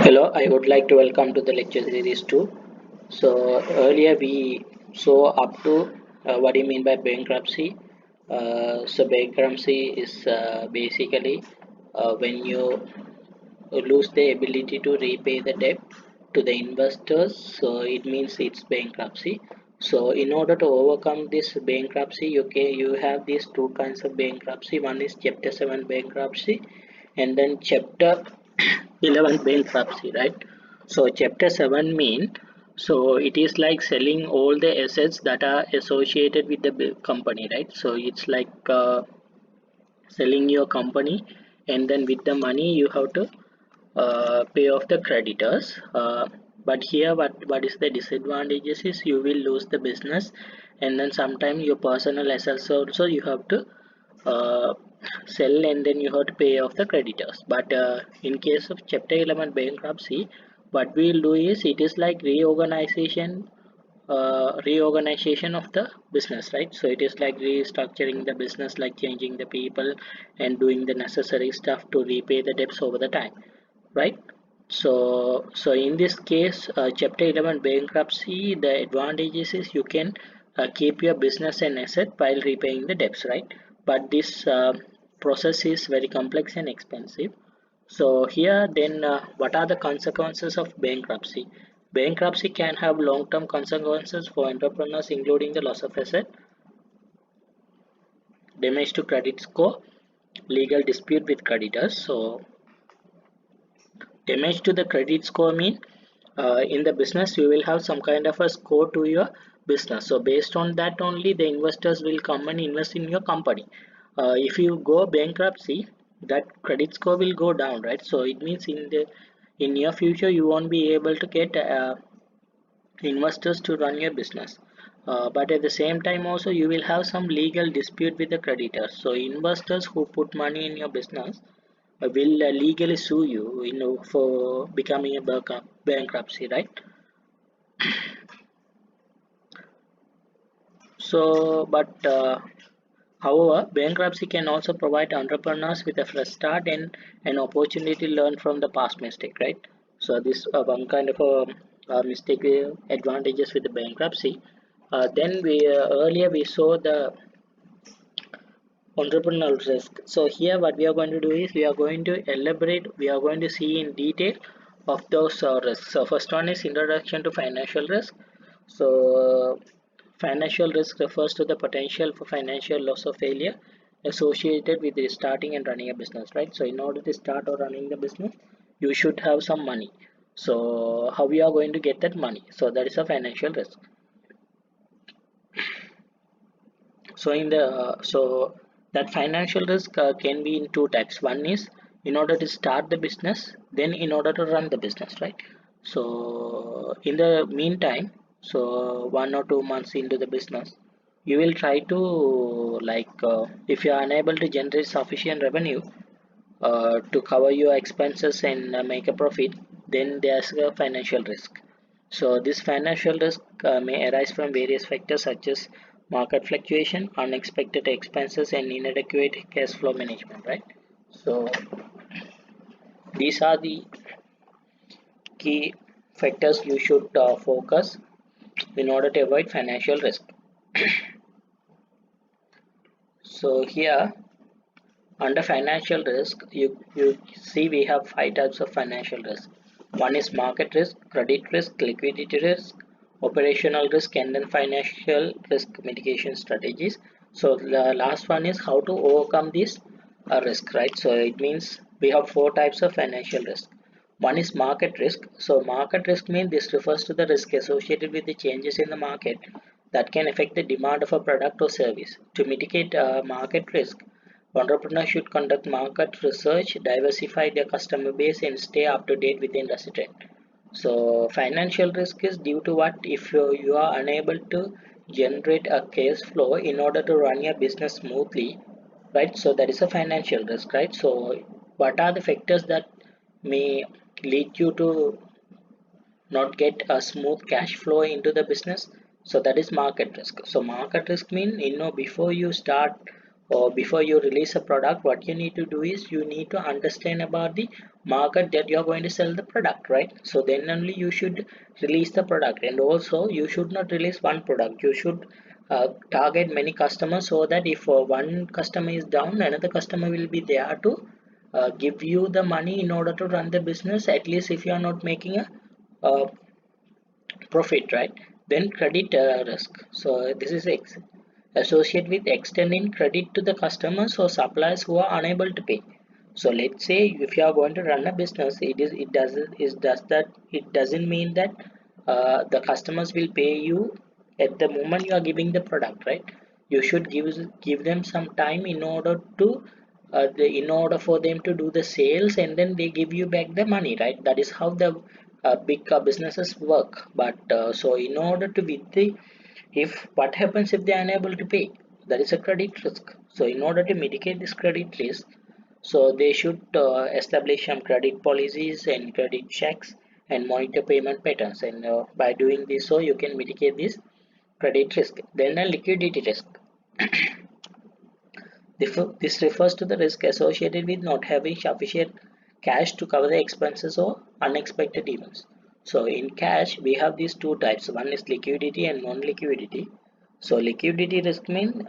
Hello, I would like to welcome to the lecture series 2. So earlier we saw up to what do you mean by bankruptcy? So bankruptcy is basically when you lose the ability to repay the debt to the investors. So it means it's bankruptcy. So in order to overcome this bankruptcy, you have these two kinds of bankruptcy. One is Chapter 7 bankruptcy, and then Chapter 11 bankruptcy, right? So Chapter 7 mean, so it is like selling all the assets that are associated with the company, right? So it's like selling your company, and then with the money you have to pay off the creditors. But here what is the disadvantages is you will lose the business, and then sometimes your personal assets also you have to uh, sell, and then you have to pay off the creditors. But in case of Chapter 11 bankruptcy, what we'll do is it is like reorganization of the business, right? So it is like restructuring the business, like changing the people and doing the necessary stuff to repay the debts over the time, right? So in this case, Chapter 11 bankruptcy, the advantages is you can keep your business and asset while repaying the debts, right? But this process is very complex and expensive. So here then what are the consequences of bankruptcy? Bankruptcy can have long-term consequences for entrepreneurs, including the loss of asset, damage to credit score, legal dispute with creditors. So damage to the credit score mean in the business you will have some kind of a score to your business. So based on that only the investors will come and invest in your company. If you go bankruptcy, that credit score will go down, right? So it means in near future you won't be able to get investors to run your business. But at the same time also you will have some legal dispute with the creditors. So investors who put money in your business will legally sue you, for becoming a bankruptcy, right? So, but however, bankruptcy can also provide entrepreneurs with a fresh start and an opportunity to learn from the past mistake, right? So this one kind of mistake advantages with the bankruptcy. Then we earlier we saw the entrepreneurial risk. So here what we are going to do is we are going to see in detail of those risks. So first one is introduction to financial risk. So financial risk refers to the potential for financial loss or failure associated with starting and running a business, right? So in order to start or running the business, you should have some money. So how we are going to get that money? So that is a financial risk. So in the so that financial risk can be in two types. One is in order to start the business, then in order to run the business, right? So in the meantime, so 1 or 2 months into the business, you will try to, like, if you are unable to generate sufficient revenue to cover your expenses and make a profit, then there's a financial risk. So this financial risk may arise from various factors such as market fluctuation, unexpected expenses, and inadequate cash flow management, right? So these are the key factors you should focus in order to avoid financial risk. So here under financial risk, you see we have five types of financial risk. One is market risk, credit risk, liquidity risk, operational risk, and then financial risk mitigation strategies. So the last one is how to overcome this risk, right? So it means we have four types of financial risk. One is market risk. So market risk means this refers to the risk associated with the changes in the market that can affect the demand of a product or service. To mitigate market risk, entrepreneurs should conduct market research, diversify their customer base, and stay up to date with the industry trend. So financial risk is due to what if you are unable to generate a cash flow in order to run your business smoothly, right? So that is a financial risk, right? So what are the factors that may lead you to not get a smooth cash flow into the business? So that is market risk. So market risk mean, before you start or before you release a product, what you need to do is you need to understand about the market that you're going to sell the product, right? So then only you should release the product. And also you should not release one product, you should target many customers, so that if one customer is down, another customer will be there to give you the money in order to run the business, at least if you are not making a uh, profit, right? Then credit risk. So this is associated with extending credit to the customers or suppliers who are unable to pay. So let's say if you are going to run a business, it doesn't mean that the customers will pay you at the moment you are giving the product, right? You should give them some time in order to in order for them to do the sales, and then they give you back the money, right? That is how the big businesses work. But so in order to with the, if what happens if they are unable to pay, that is a credit risk. So in order to mitigate this credit risk, so they should establish some credit policies and credit checks and monitor payment patterns, and by doing this, so you can mitigate this credit risk. Then a liquidity risk. This refers to the risk associated with not having sufficient cash to cover the expenses or unexpected events. So in cash, we have these two types. One is liquidity and non-liquidity. So liquidity risk means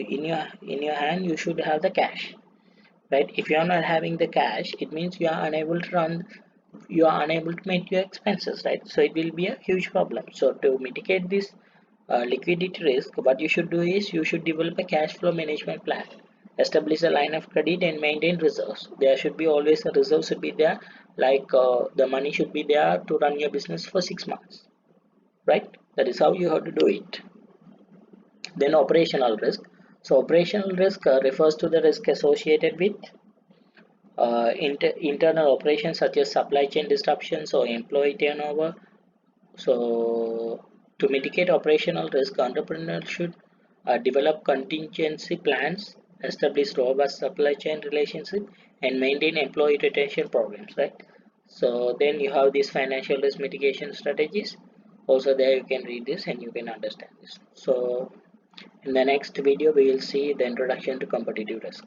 in your hand you should have the cash, right? If you are not having the cash, it means you are unable to meet your expenses, right? So it will be a huge problem. So to mitigate this liquidity risk, what you should do is you should develop a cash flow management plan, establish a line of credit, and maintain reserves. There should be always a reserve should be there, like the money should be there to run your business for 6 months, right? That is how you have to do it. Then operational risk. So operational risk refers to the risk associated with internal operations such as supply chain disruptions or employee turnover. So, to mitigate operational risk, entrepreneurs should develop contingency plans, establish robust supply chain relationship, and maintain employee retention programs. Right. So then you have these financial risk mitigation strategies. Also, there you can read this and you can understand this. So, in the next video, we will see the introduction to competitive risk.